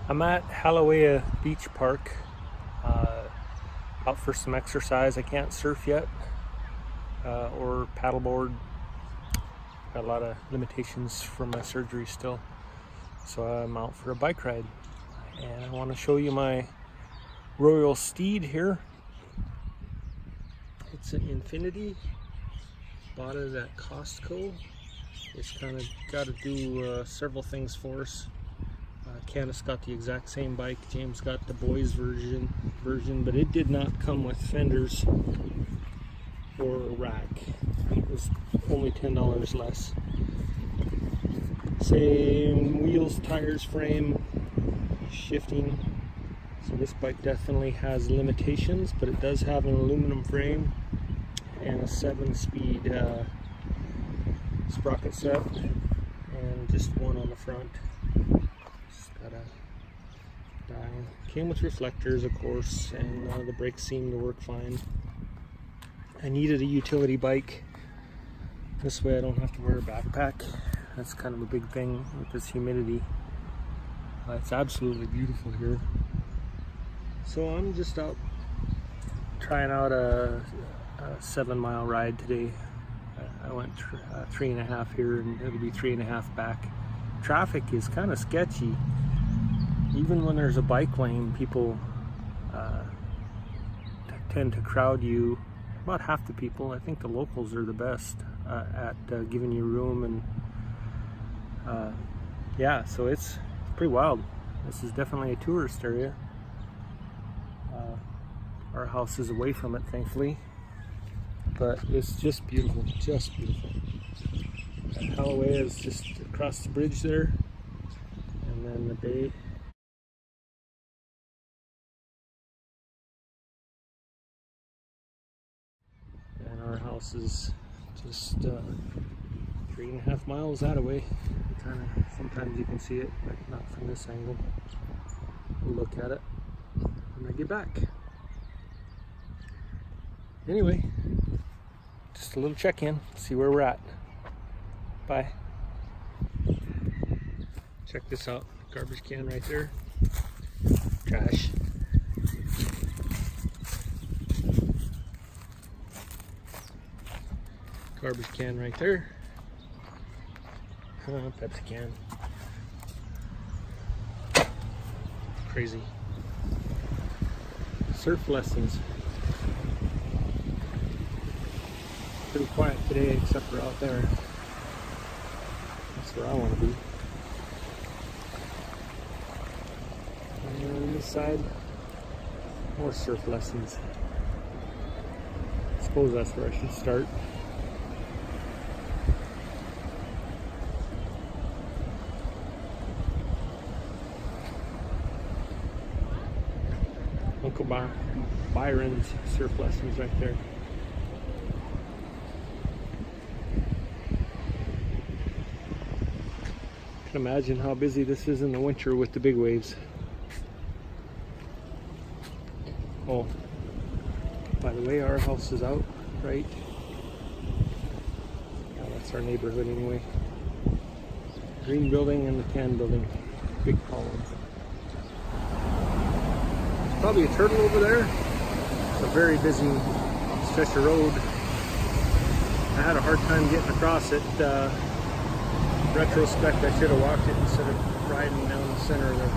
I'm at hale'iwa Beach Park, out for some exercise. I can't surf yet or paddleboard. Got a lot of limitations from my surgery still, so I'm out for a bike ride. And I want to show you my Royal Steed here. It's an Infinity. Bought it at Costco. It's kind of got to do several things for us. Candace got the exact same bike. James got the boys version, but it did not come with fenders or a rack. It was only $10 less. Same wheels, tires, frame, shifting. So this bike definitely has limitations, but it does have an aluminum frame and a 7-speed sprocket set, and just one on the front. Came with reflectors, of course, and the brakes seemed to work fine. I needed a utility bike. This way I don't have to wear a backpack. That's kind of a big thing with this humidity. It's absolutely beautiful here. So I'm just out trying out a 7-mile ride today. I went 3.5 here, and it'll be 3.5 back. Traffic is kind of sketchy. Even when there's a bike lane, people tend to crowd you. About half the people, I think the locals are the best at giving you room, and yeah, so it's pretty wild. This is definitely a tourist area. Our house is away from it, thankfully, but it's just beautiful, just beautiful. hale'iwa is just across the bridge there, and then the bay. And our house is just 3.5 miles that way. Kind of, sometimes you can see it, but not from this angle. We'll look at it when I get back. Anyway, just a little check-in, see where we're at. Bye. Check this out, garbage can right there. Trash. Garbage can right there. Pepsi can. Crazy. Surf lessons. Pretty quiet today, except for out there. That's where I want to be. And on this side, more surf lessons. I suppose that's where I should start. Uncle Byron's surf lessons right there. I can imagine how busy this is in the winter with the big waves. Oh, by the way, our house is out, right? Yeah, that's our neighborhood anyway. Green building and the tan building. Big columns. Probably a turtle over there. It's a very busy stretch of road. I had a hard time getting across it. Retrospect, I should have walked it instead of riding down the center of the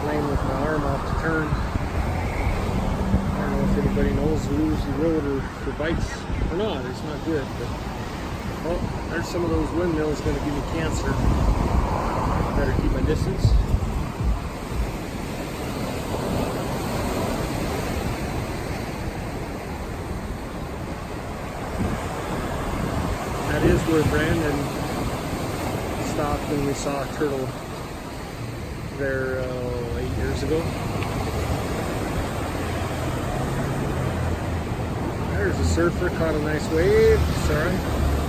lane with my arm off to turn. I don't know if anybody knows Lucy Road or for bikes or not. It's not good, but well, there's some of those windmills going to give me cancer. Better keep my distance. That is where Brandon stopped when we saw a turtle there 8 years ago. There's a surfer, caught a nice wave. Sorry,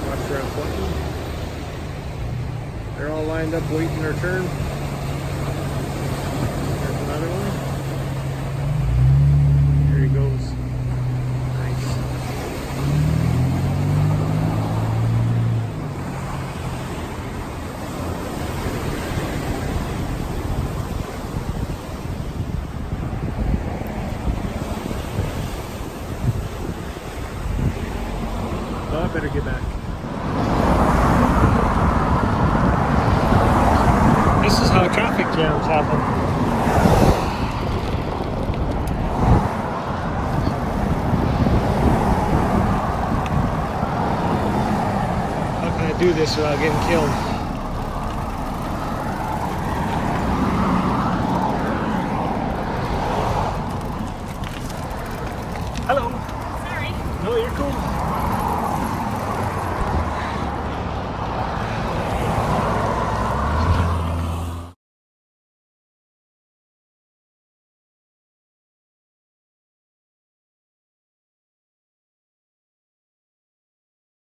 watch where I'm pointing. They're all lined up waiting their turn. There's another one. There he goes. Nice. jams happen. How can I do this without getting killed?